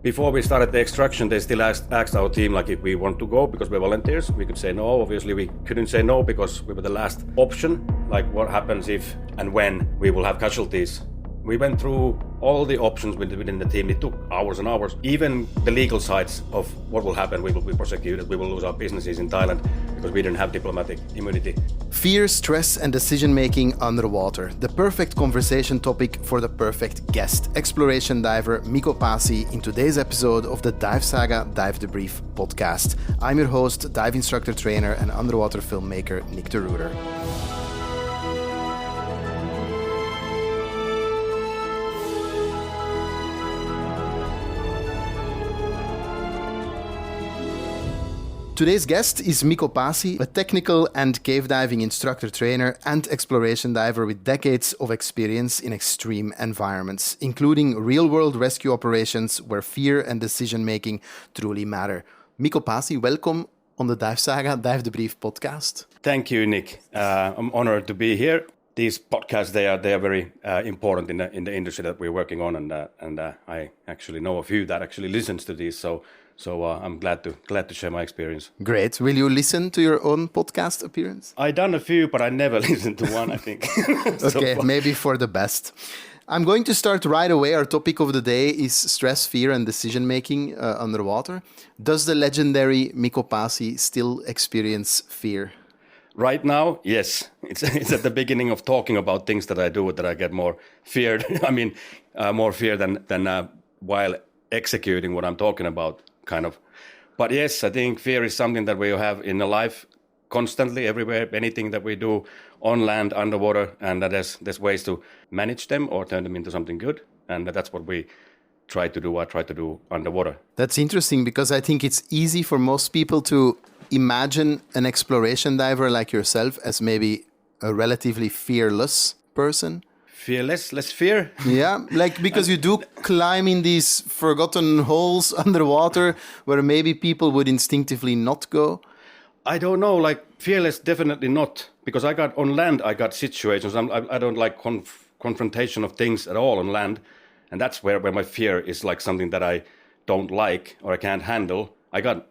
Before we started the extraction, they still asked our team like if we want to go because we're volunteers. We could say no. Obviously, we couldn't say no because we were the last option. Like what happens if and when we will have casualties. We went through all the options within the team. It took hours and hours. Even the legal sides of what will happen, we will be prosecuted, we will lose our businesses in Thailand because we didn't have diplomatic immunity. Fear, stress and decision-making underwater. The perfect conversation topic for the perfect guest. Exploration diver Mikko Paasi in today's episode of the Dive Saga Dive Debrief podcast. I'm your host, dive instructor trainer and underwater filmmaker Nick Derutter. Today's guest is Mikko Paasi, a technical and cave diving instructor trainer and exploration diver with decades of experience in extreme environments, including real-world rescue operations where fear and decision-making truly matter. Mikko Paasi, welcome on the Dive Saga Dive Debrief podcast. Thank you, Nick. I'm honored to be here. These podcasts, they are very important in the industry that we're working on, and I actually know a few that actually listens to these. So I'm glad to share my experience. Great. Will you listen to your own podcast appearance? I done a few, but I never listened to one, I think. Okay, maybe for the best. I'm going to start right away. Our topic of the day is stress, fear, and decision-making underwater. Does the legendary Mikko Paasi still experience fear? Right now, yes. It's at the beginning of talking about things that I do that I get more feared. I mean, more fear than while executing what I'm talking about. Kind of. But yes, I think fear is something that we have in the life constantly, everywhere, anything that we do on land, underwater, and there's ways to manage them or turn them into something good. And that's what we try to do. I try to do underwater. That's interesting because I think it's easy for most people to imagine an exploration diver like yourself as maybe a relatively fearless person. Fearless, less fear? Yeah, like because you do climb in these forgotten holes underwater where maybe people would instinctively not go. I don't know, like fearless, definitely not. Because on land, I got situations. I don't like confrontation of things at all on land. And that's where my fear is like something that I don't like or I can't handle. I got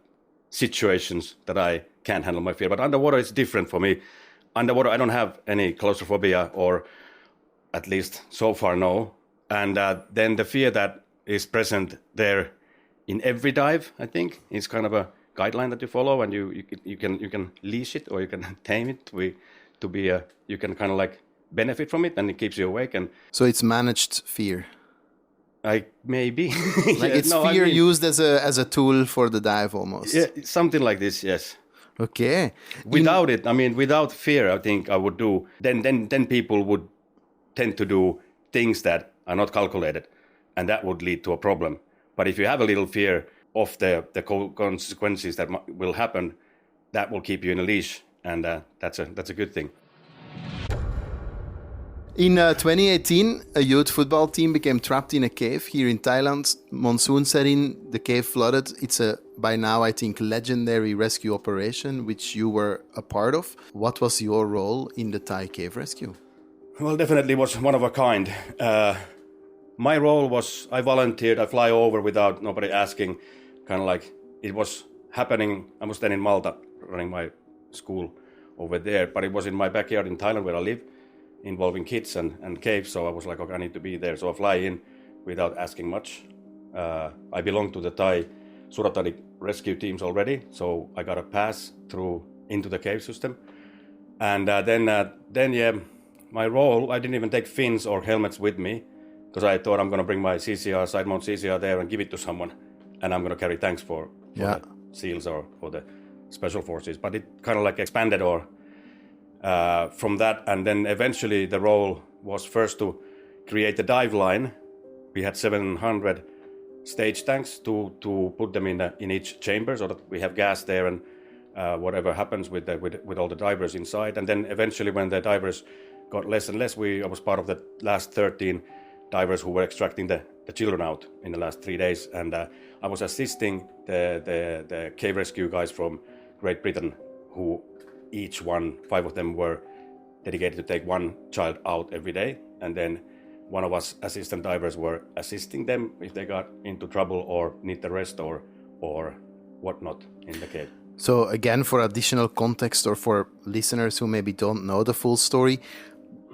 situations that I can't handle my fear. But underwater, it's different for me. Underwater, I don't have any claustrophobia or at least so far, no. And then the fear that is present there in every dive, I think, is kind of a guideline that you follow, and you can leash it or you can tame it you can kind of like benefit from it, and it keeps you awake. And so it's managed fear. Maybe like it's fear used as a tool for the dive almost. Yeah, something like this. Yes. Okay. Without fear, I think I would do. Then people would tend to do things that are not calculated, and that would lead to a problem. But if you have a little fear of the consequences that will happen, that will keep you in a leash, and that's a good thing. In 2018, a youth football team became trapped in a cave here in Thailand. Monsoon set in, the cave flooded. It's a, by now, I think, legendary rescue operation, which you were a part of. What was your role in the Thai cave rescue? Well, definitely was one of a kind. My role was I volunteered. I fly over without nobody asking. Kind of like it was happening. I was then in Malta running my school over there, but it was in my backyard in Thailand where I live, involving kids and caves. So I was like, okay, I need to be there. So I fly in without asking much. I belong to the Thai Suratani rescue teams already, so I got a pass through into the cave system. And then my role, I didn't even take fins or helmets with me because I thought I'm going to bring my CCR, side mount CCR there and give it to someone. And I'm going to carry tanks for the SEALs or for the special forces. But it kind of like expanded from that. And then eventually the role was first to create the dive line. We had 700 stage tanks to put them in each chamber so that we have gas there and whatever happens with all the divers inside. And then eventually when the divers got less and less, I was part of the last 13 divers who were extracting the children out in the last 3 days. And I was assisting the cave rescue guys from Great Britain, who each one, 5 of them were dedicated to take one child out every day. And then one of us assistant divers were assisting them if they got into trouble or need the rest or whatnot in the cave. So again, for additional context or for listeners who maybe don't know the full story,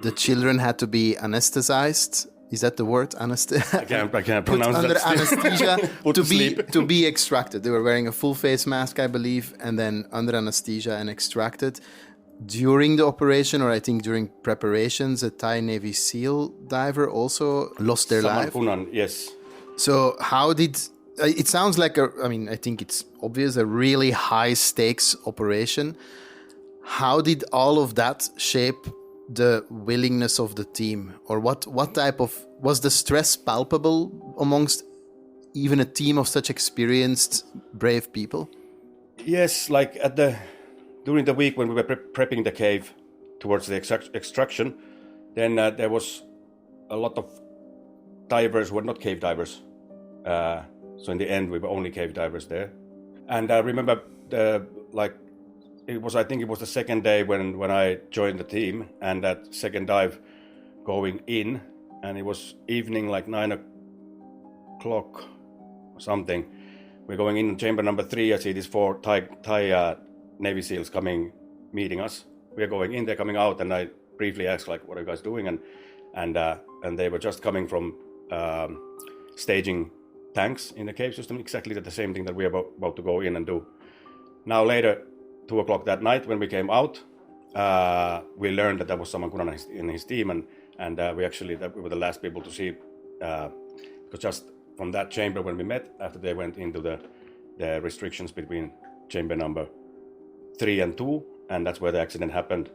the children had to be anesthetized. Is that the word? I can't pronounce under that. anesthesia to be extracted. They were wearing a full face mask, I believe, and then under anesthesia and extracted. During the operation, or I think during preparations, a Thai Navy SEAL diver also lost their life. Kunan, yes. So how did... It sounds like I think it's obvious, a really high stakes operation. How did all of that shape the willingness of the team? Or what type of... Was the stress palpable amongst even a team of such experienced, brave people? Yes, like during the week when we were prepping the cave towards the extraction, then there was a lot of divers who were not cave divers. So in the end, we were only cave divers there. And I remember, I think it was the second day when I joined the team, and that second dive going in, and it was evening, like 9 o'clock or something. We're going in chamber number 3. I see these 4 Thai Navy SEALs meeting us. We're going in, they're coming out, and I briefly asked, like, what are you guys doing? And they were just coming from staging tanks in the cave system, exactly the same thing that we are about to go in and do. Now later, 2 o'clock that night when we came out, we learned that there was someone in his team, and we were the last people to see, because just from that chamber when we met, after they went into the restrictions between chamber number 3 and 2, and that's where the accident happened.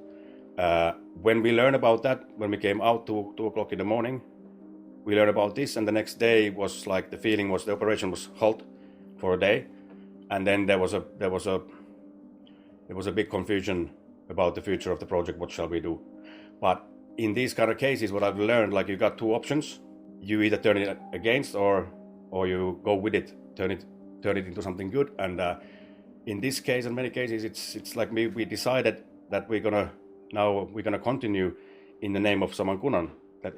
When we learned about that, when we came out 2 o'clock in the morning, we learned about this, and the next day was like the feeling was the operation was halt for a day, and then there was a big confusion about the future of the project. What shall we do? But in these kind of cases, what I've learned, like you got 2 options: you either turn it against or you go with it, turn it into something good. And in this case, and many cases, it's like we decided that we're gonna continue in the name of Saman Kunan. That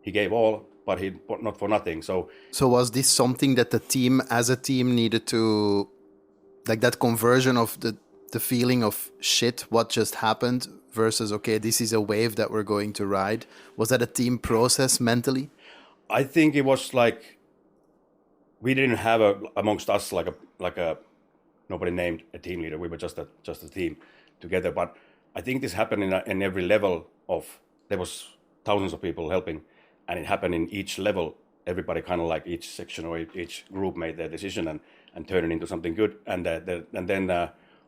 he gave all, but not for nothing. So was this something that the team, as a team, needed to, like that conversion of the feeling of shit, what just happened, versus, okay, this is a wave that we're going to ride? Was that a team process mentally? I think it was like, we didn't have amongst us like a nobody named a team leader. We were just a team together. But I think this happened in every level there was thousands of people helping. And it happened in each level. Everybody kind of like each section or each group made their decision and turned it into something good. And then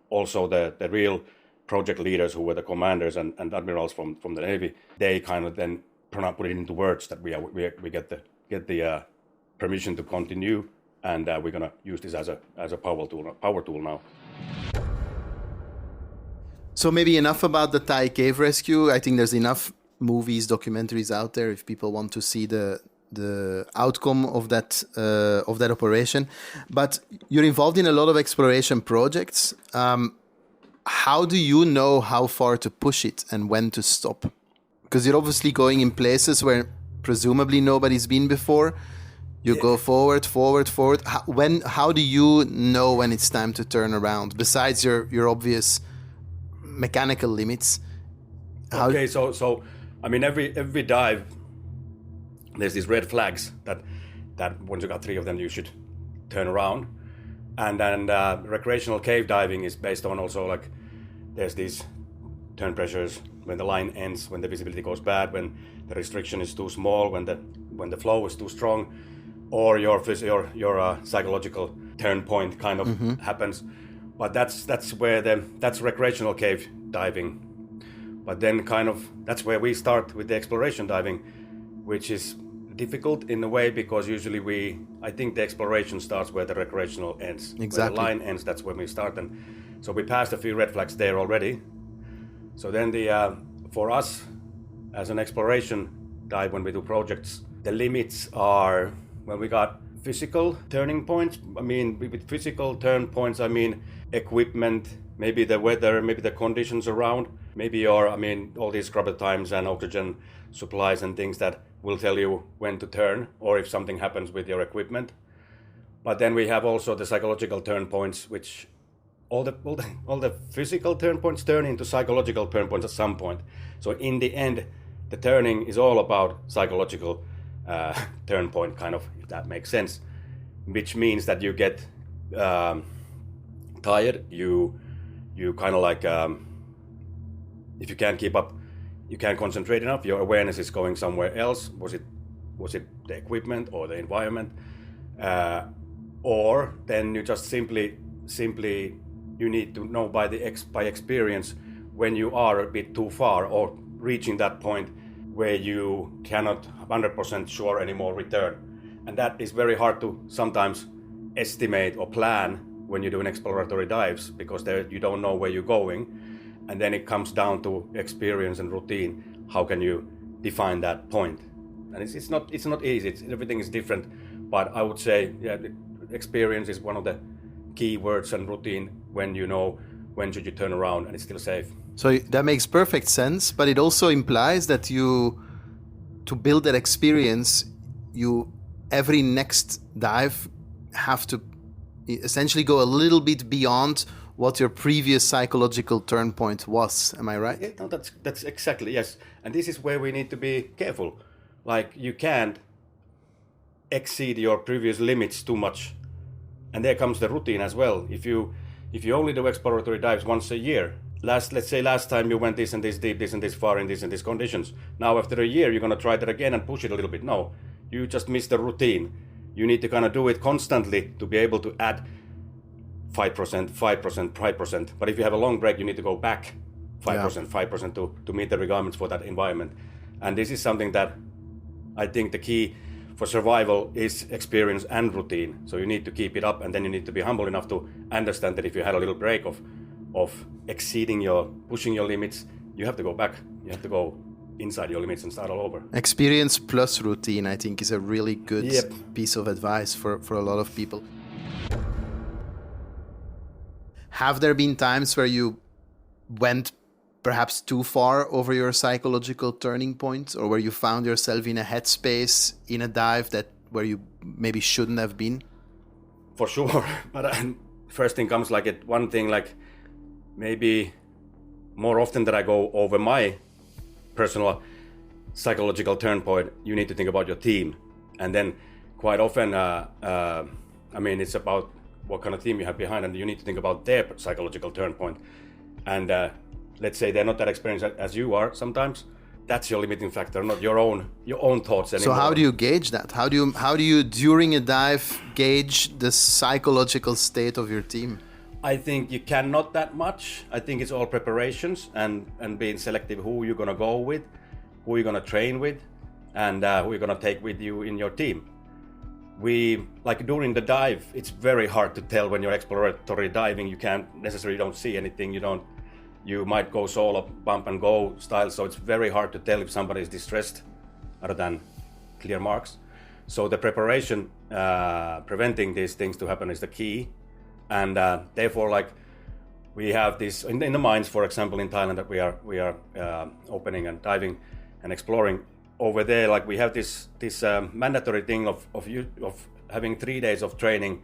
also the real project leaders who were the commanders and admirals from the Navy, they kind of then put it into words that we get the permission to continue, and we're gonna use this as a power tool now. So maybe enough about the Thai cave rescue. I think there's enough movies, documentaries out there if people want to see the outcome of that operation. But you're involved in a lot of exploration projects. How do you know how far to push it and when to stop? Because you're obviously going in places where presumably nobody's been before. You go forward. How do you know when it's time to turn around? Besides your obvious mechanical limits. Okay, so I mean, every dive, there's these red flags that once you got 3 of them, you should turn around. And then recreational cave diving is based on also like there's these turn pressures when the line ends, when the visibility goes bad, when the restriction is too small, when the flow is too strong, or your psychological turn point kind of happens. But that's recreational cave diving. But then kind of that's where we start with the exploration diving, which is difficult in a way because usually I think the exploration starts where the recreational ends. Exactly. Where the line ends, that's when we start. And so we passed a few red flags there already. So then for us as an exploration dive, when we do projects, the limits are when we got physical turning points. I mean, with physical turn points, I mean equipment, maybe the weather, maybe the conditions around. Maybe all these scrubber times and oxygen supplies and things that will tell you when to turn or if something happens with your equipment. But then we have also the psychological turn points, which all the physical turn points turn into psychological turn points at some point. So in the end, the turning is all about psychological turn point, kind of, if that makes sense. Which means that you get tired. You kind of like if you can't keep up, you can't concentrate enough. Your awareness is going somewhere else. Was it the equipment or the environment, or then you just simply you need to know by experience when you are a bit too far or reaching that point where you cannot 100% sure anymore return. And that is very hard to sometimes estimate or plan when you're doing exploratory dives, because there you don't know where you're going. And then it comes down to experience and routine. How can you define that point? And it's not easy. Everything is different. But I would say, experience is one of the key words, and routine, when you know when should you turn around and it's still safe. So that makes perfect sense, but it also implies that to build that experience, you every next dive have to essentially go a little bit beyond what your previous psychological turn point was. Am I right? Yeah, no, that's exactly, yes. And this is where we need to be careful. Like, you can't exceed your previous limits too much. And there comes the routine as well. If you only do exploratory dives once a year, let's say last time you went this and this deep, this and this far, in this and these conditions. Now after a year, you're going to try that again and push it a little bit. No, you just missed the routine. You need to kind of do it constantly to be able to add 5%, 5%, 5%. But if you have a long break, you need to go back 5%, 5% to meet the requirements for that environment. And this is something that I think the key for survival is experience and routine. So you need to keep it up, and then you need to be humble enough to understand that if you had a little break of pushing your limits, you have to go back. You have to go inside your limits and start all over. Experience plus routine, I think, is a really good piece of advice for a lot of people. Have there been times where you went perhaps too far over your psychological turning point, or where you found yourself in a headspace in a dive where you maybe shouldn't have been? For sure. But first thing comes one thing, maybe more often that I go over my personal psychological turn point, you need to think about your team. And then quite often, it's about what kind of team you have behind, and you need to think about their psychological turn point. And let's say they're not that experienced as you are sometimes. That's your limiting factor, not your own thoughts anymore. So how do you gauge that? How do you during a dive gauge the psychological state of your team? I think you cannot that much. I think it's all preparations and being selective who you're gonna go with, who you're gonna train with, and who you're gonna take with you in your team. During the dive, it's very hard to tell when you're exploratory diving. You don't see anything. You might go solo, bump and go style. So it's very hard to tell if somebody is distressed other than clear marks. So the preparation, preventing these things to happen is the key. And therefore, we have this in the mines, for example, in Thailand, that we are opening and diving and exploring. Over there, we have this mandatory thing of having 3 days of training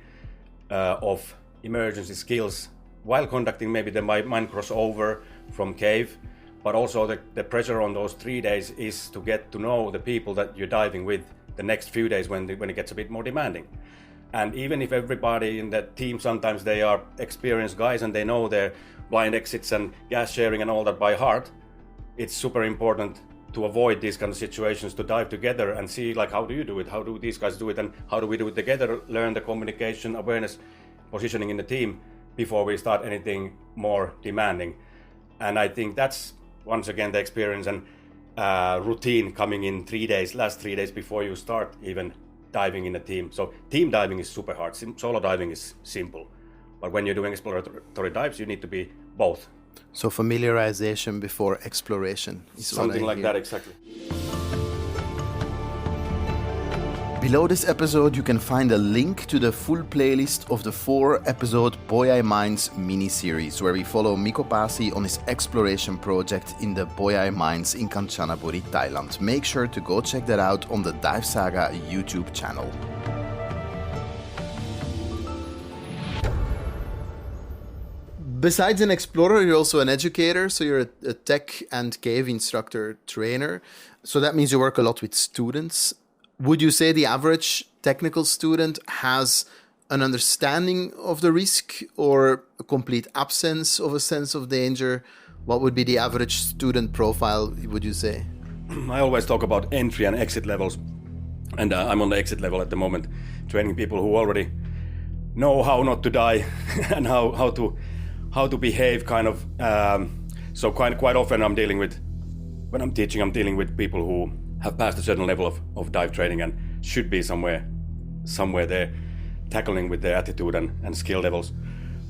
of emergency skills while conducting maybe the mine crossover from cave. But also the pressure on those 3 days is to get to know the people that you're diving with the next few days when it gets a bit more demanding. And even if everybody in that team, sometimes they are experienced guys and they know their blind exits and gas sharing and all that by heart, it's super important to avoid these kind of situations, to dive together and see how do you do it, how do these guys do it, and how do we do it together, learn the communication, awareness, positioning in the team before we start anything more demanding. And I think that's, once again, the experience and routine coming in last 3 days before you start even diving in a team. So team diving is super hard. Solo diving is simple. But when you're doing exploratory dives, you need to be both. So familiarization before exploration is something like that, exactly. Below this episode, you can find a link to the full playlist of the 4-episode Boh Yai Mines mini-series, where we follow Mikko Paasi on his exploration project in the Boh Yai Mines in Kanchanaburi, Thailand. Make sure to go check that out on the Dive Saga YouTube channel. Besides an explorer, you're also an educator, so you're a tech and cave instructor trainer. So that means you work a lot with students. Would you say the average technical student has an understanding of the risk or a complete absence of a sense of danger? What would be the average student profile, would you say? I always talk about entry and exit levels, and I'm on the exit level at the moment, training people who already know how not to die and how to behave, kind of. So quite often when I'm teaching, I'm dealing with people who have passed a certain level of dive training and should be somewhere there, tackling with their attitude and skill levels.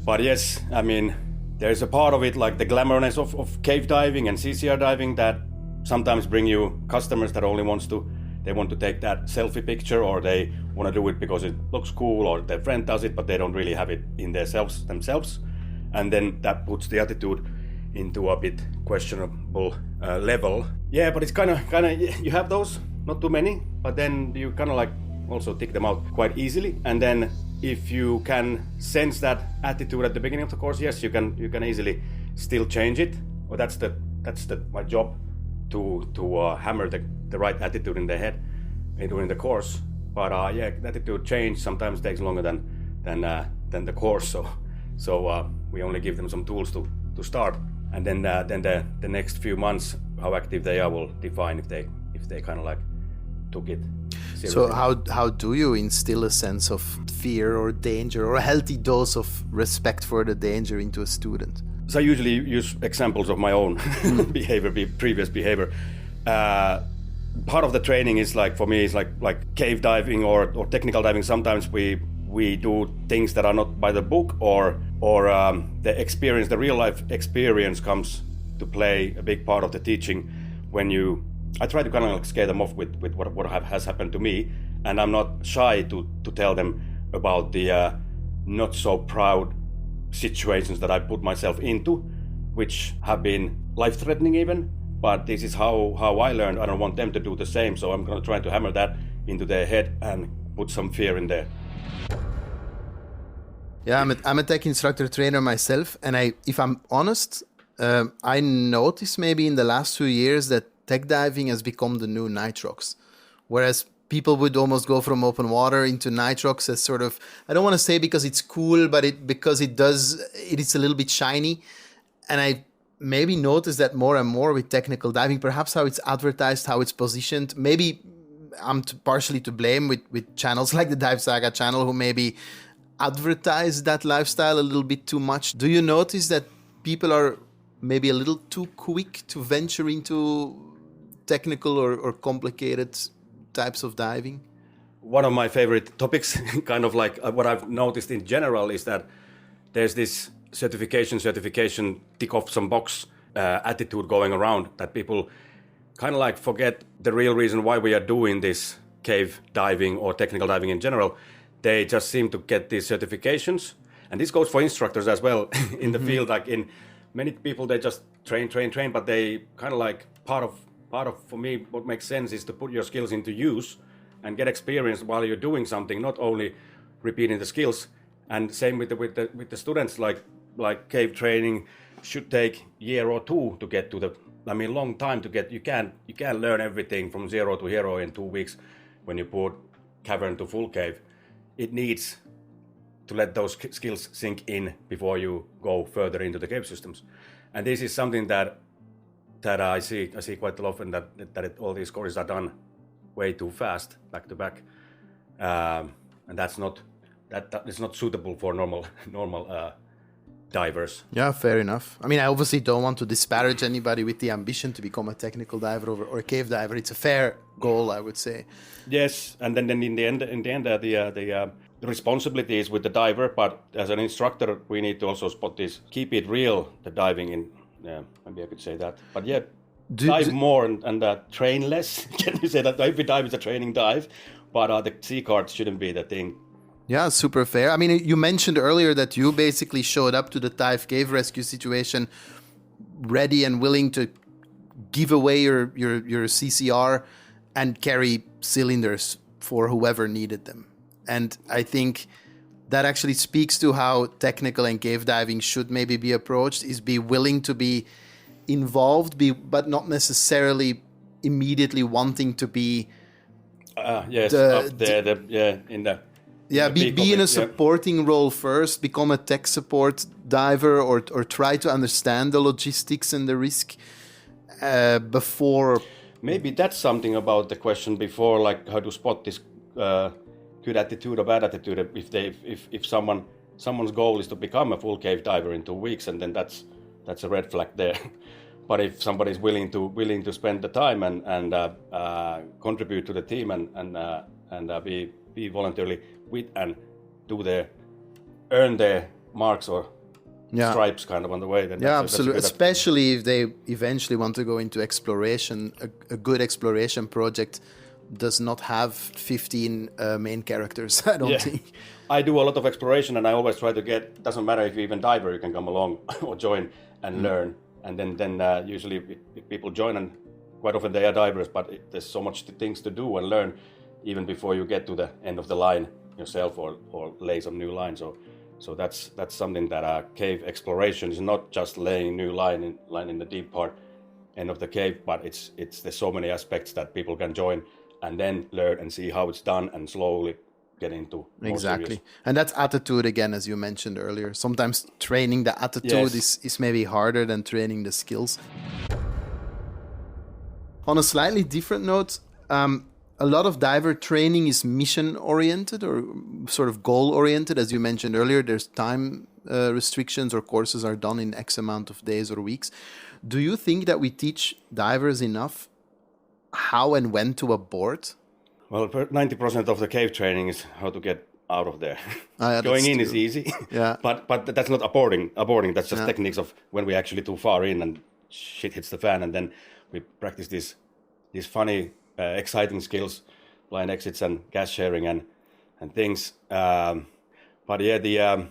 But yes, I mean, there's a part of it, like the glamourness of cave diving and CCR diving, that sometimes bring you customers that only want to take that selfie picture, or they want to do it because it looks cool, or their friend does it, but they don't really have it in themselves. And then that puts the attitude into a bit questionable level. Yeah, but it's kind of you have those, not too many, but then you kind of like also tick them out quite easily. And then if you can sense that attitude at the beginning of the course, yes, you can easily still change it. Or that's my job, to hammer the right attitude in their head during the course. But yeah, attitude change sometimes takes longer than the course. So we only give them some tools to start, and then the next few months, how active they are will define if they kind of like took it seriously. So how do you instill a sense of fear or danger, or a healthy dose of respect for the danger into a student? So I usually use examples of my own previous behavior. Part of the training is like, for me, is like cave diving or technical diving. Sometimes we do things that are not by the book, or the real life experience comes to play a big part of the teaching. I try to kind of like scare them off with what has happened to me, and I'm not shy to tell them about the not so proud situations that I put myself into, which have been life-threatening even. But this is how I learned. I don't want them to do the same, so I'm going to try to hammer that into their head and put some fear in there. Yeah, I'm a tech instructor trainer myself, and if I'm honest, I noticed maybe in the last 2 years that tech diving has become the new nitrox, whereas people would almost go from open water into nitrox as sort of, I don't want to say because it's cool, but because it is a little bit shiny, and I maybe noticed that more and more with technical diving, perhaps how it's advertised, how it's positioned. Maybe I'm partially to blame with channels like the Dive Saga channel, who maybe advertise that lifestyle a little bit too much. Do you notice that people are maybe a little too quick to venture into technical or complicated types of diving? One of my favorite topics, kind of like what I've noticed in general, is that there's this certification, tick off some box attitude going around, that people kind of like forget the real reason why we are doing this cave diving or technical diving in general. They just seem to get these certifications, and this goes for instructors as well in the field. Like in many people, they just train, but they kind of like part of for me, what makes sense is to put your skills into use and get experience while you're doing something, not only repeating the skills. And same with the students, like cave training should take a year or two to get to long time to get. You can't learn everything from zero to hero in 2 weeks when you put cavern to full cave. It needs to let those skills sink in before you go further into the cave systems. And this is something that I see quite often, that all these courses are done way too fast, back to back, and that is not suitable for normal divers. Yeah, fair enough. I mean, I obviously don't want to disparage anybody with the ambition to become a technical diver or a cave diver. It's a fair goal, I would say. Yes, and then in the end, the responsibility is with the diver. But as an instructor, we need to also spot this, keep it real, the diving in. Yeah, maybe I could say that. But yeah, dive more and train less. Can you say that every dive is a training dive? But the C card shouldn't be the thing. Yeah, super fair. I mean, you mentioned earlier that you basically showed up to the dive cave rescue situation ready and willing to give away your CCR and carry cylinders for whoever needed them. And I think that actually speaks to how technical and cave diving should maybe be approached, is be willing to be involved, but not necessarily immediately wanting to be yes, up there, be in a supporting role first, become a tech support diver, or try to understand the logistics and the risk before. Maybe that's something about the question before, like how to spot this good attitude or bad attitude. If someone's goal is to become a full cave diver in 2 weeks, and then that's a red flag there. But if somebody's willing to spend the time and contribute to the team and be voluntarily with and earn their marks or stripes kind of on the way. Then absolutely. Especially if they eventually want to go into exploration. A good exploration project does not have 15 main characters, I don't think. I do a lot of exploration, and I always try to doesn't matter if you're even diver, you can come along or join and learn. And then usually people join, and quite often they are divers, but there's so much things to do and learn even before you get to the end of the line yourself or lay some new line. So that's something that cave exploration is not just laying new line in the deep part end of the cave, but there's so many aspects that people can join and then learn and see how it's done and slowly get into more serious. And that's attitude again, as you mentioned earlier. Sometimes training the attitude is maybe harder than training the skills. On a slightly different note, a lot of diver training is mission oriented or sort of goal oriented. As you mentioned earlier, there's time restrictions, or courses are done in X amount of days or weeks. Do you think that we teach divers enough how and when to abort? Well, 90% of the cave training is how to get out of there. Going in is easy, but that's not aborting. That's just techniques of when we're actually too far in and shit hits the fan, and then we practice these funny, exciting skills, blind exits and gas sharing and things. But yeah,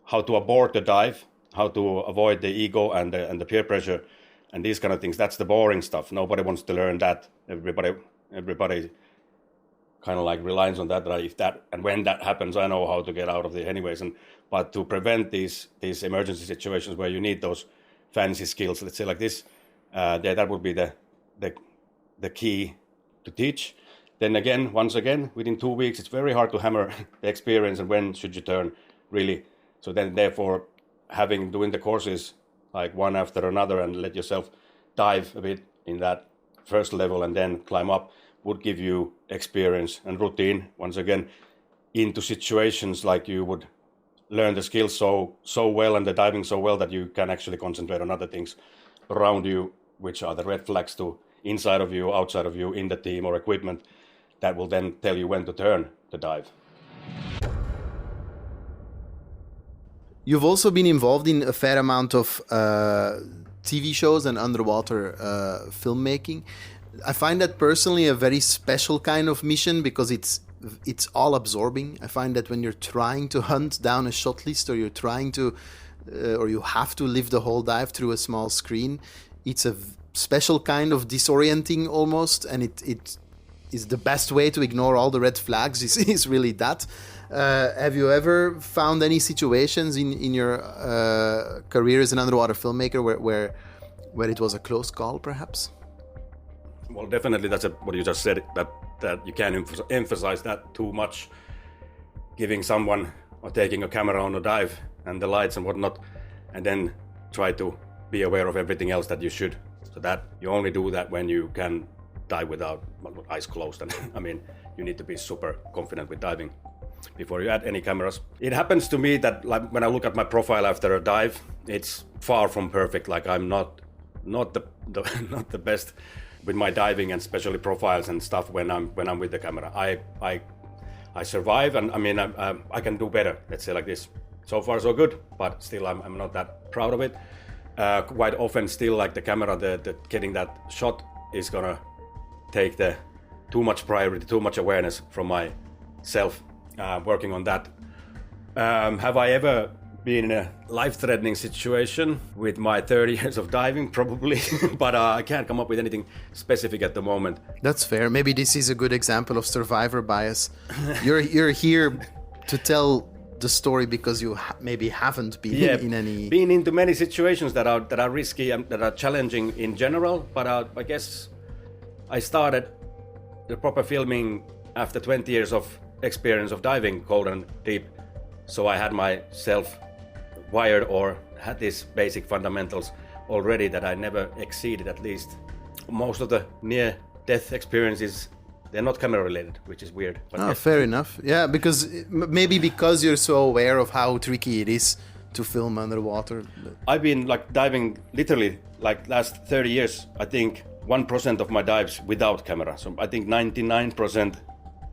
how to abort the dive, how to avoid the ego and the peer pressure and these kind of things. That's the boring stuff. Nobody wants to learn that. Everybody kind of like relies on that. If that and when that happens, I know how to get out of there anyways. But to prevent these emergency situations where you need those fancy skills, let's say like this, that would be the key to teach. Then again, once again, within 2 weeks, it's very hard to hammer the experience and when should you turn, really. So then, therefore, doing the courses like one after another and let yourself dive a bit in that first level and then climb up would give you experience and routine, once again, into situations like you would learn the skills so well and the diving so well that you can actually concentrate on other things around you, which are the red flags to inside of you, outside of you, in the team or equipment, that will then tell you when to turn the dive. You've also been involved in a fair amount of TV shows and underwater filmmaking. I find that personally a very special kind of mission because it's all absorbing. I find that when you're trying to hunt down a shot list, or you're trying to, or you have to live the whole dive through a small screen, it's a special kind of disorienting almost, and it is the best way to ignore all the red flags is really that. Have you ever found any situations in your career as an underwater filmmaker where it was a close call, perhaps? Well, definitely that's what you just said, that you can't emphasize that too much, giving someone or taking a camera on a dive and the lights and whatnot, and then try to be aware of everything else that you should. So that you only do that when you can dive without eyes closed. And I mean, you need to be super confident with diving before you add any cameras. It happens to me that, like, when I look at my profile after a dive, it's far from perfect. Like, I'm not the best with my diving, and especially profiles and stuff when I'm with the camera. I survive, and I mean I can do better. Let's say like this. So far so good, but still I'm not that proud of it. Quite often still, like, the camera, the getting that shot is gonna take the too much priority, too much awareness from myself working on that. Have I ever been in a life-threatening situation with my 30 years of diving? Probably, but I can't come up with anything specific at the moment. That's fair. Maybe this is a good example of survivor bias. You're here to tell the story because you maybe haven't been in any... been into many situations that are risky and that are challenging in general, but I guess I started the proper filming after 20 years of experience of diving cold and deep, so I had myself wired or had these basic fundamentals already that I never exceeded. At least most of the near-death experiences, they're not camera related, which is weird. But fair enough. Yeah, because maybe because you're so aware of how tricky it is to film underwater. I've been like diving literally like last 30 years. I think 1% of my dives without camera. So I think 99%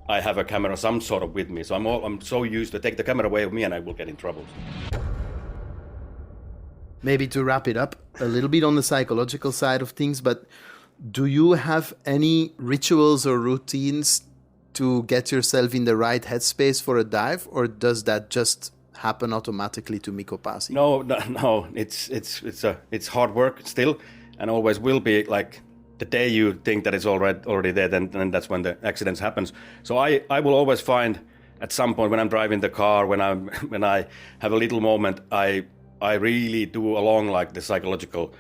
I have a camera some sort of with me. So I'm so used to take the camera away of me and I will get in trouble. Maybe to wrap it up a little bit on the psychological side of things, but do you have any rituals or routines to get yourself in the right headspace for a dive, or does that just happen automatically to Mikko Paasi? No. It's hard work still, and always will be. Like the day you think that it's already there, then that's when the accidents happens. So I will always find at some point when I'm driving the car, when I have a little moment, I really do along like the psychological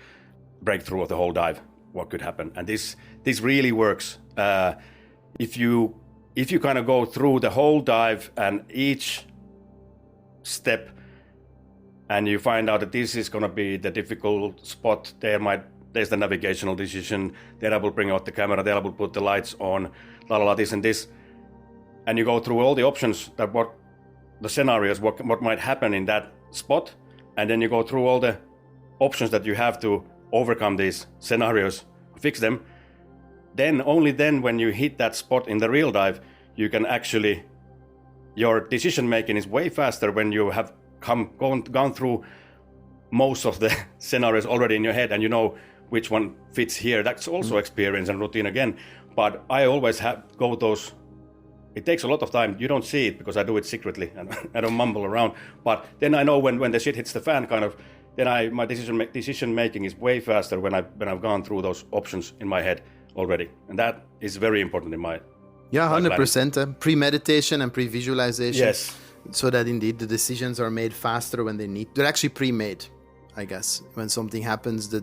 breakthrough of the whole dive. What could happen, and this really works. If you kind of go through the whole dive and each step, and you find out that this is going to be the difficult spot, there's the navigational decision. There I will bring out the camera. There I will put the lights on. This and this, and you go through all the options that what the scenarios, what might happen in that spot, and then you go through all the options that you have to overcome these scenarios, fix them. Then only then when you hit that spot in the real dive, you can actually, your decision making is way faster when you have gone through most of the scenarios already in your head and you know which one fits here. That's also experience and routine again. But I always go those. It takes a lot of time. You don't see it because I do it secretly and I don't mumble around. But then I know when the shit hits the fan, kind of. Then my decision making is way faster when I've gone through those options in my head already, and that is very important in my 100%. Premeditation and pre-visualization. Yes. So that indeed the decisions are made faster when they need. They're actually pre-made, I guess. When something happens,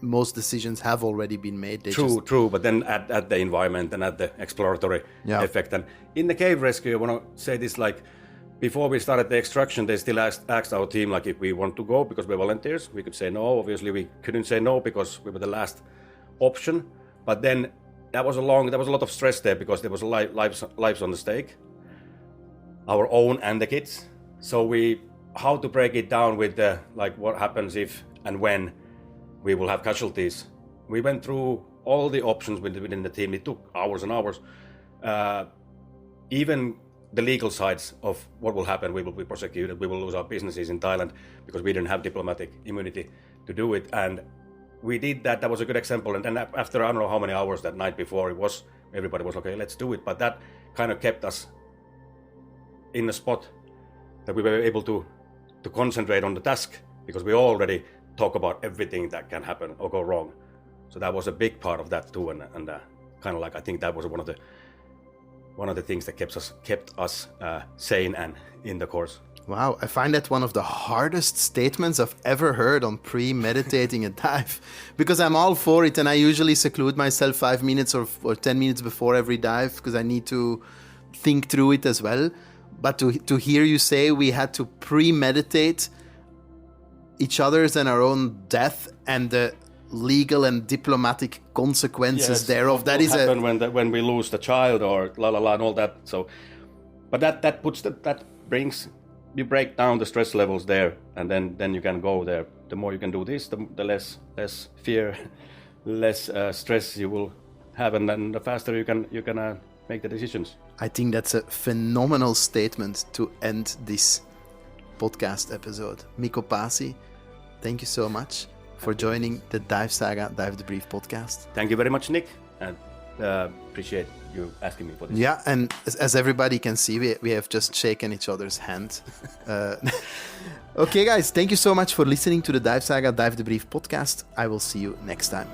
most decisions have already been made. True. But then at the environment and at the exploratory effect. And in the cave rescue, I want to say this like. Before we started the extraction, they still asked our team like if we want to go because we're volunteers. We could say no. Obviously, we couldn't say no because we were the last option. But then there was a lot of stress there because there was lives on the stake, our own and the kids. So how to break it down with the like what happens if and when we will have casualties. We went through all the options within the team. It took hours and hours. Even the legal sides of what will happen, we will be prosecuted, we will lose our businesses in Thailand because we didn't have diplomatic immunity to do it. And we did that. That was a good example. And then after I don't know how many hours that night before, everybody was okay, let's do it. But that kind of kept us in a spot that we were able to concentrate on the task because we already talk about everything that can happen or go wrong. So that was a big part of that too. And kind of like, I think that was one of the things that kept us sane and in the course. Wow, I find that one of the hardest statements I've ever heard on pre-meditating a dive, because I'm all for it and I usually seclude myself 5 minutes or 10 minutes before every dive because I need to think through it as well. But to hear you say we had to pre-meditate each other's and our own death and the legal and diplomatic consequences thereof. That is happen when we lose the child or and all that. So, but that brings you break down the stress levels there, and then you can go there. The more you can do this, the less fear, less stress you will have, and then the faster you can make the decisions. I think that's a phenomenal statement to end this podcast episode. Mikko Paasi, thank you so much for joining the Dive Saga Dive Debrief podcast. Thank you very much, Nick, and appreciate you asking me for this. Yeah, and as everybody can see, we have just shaken each other's hand. Okay, guys, thank you so much for listening to the Dive Saga Dive Debrief podcast. I will see you next time.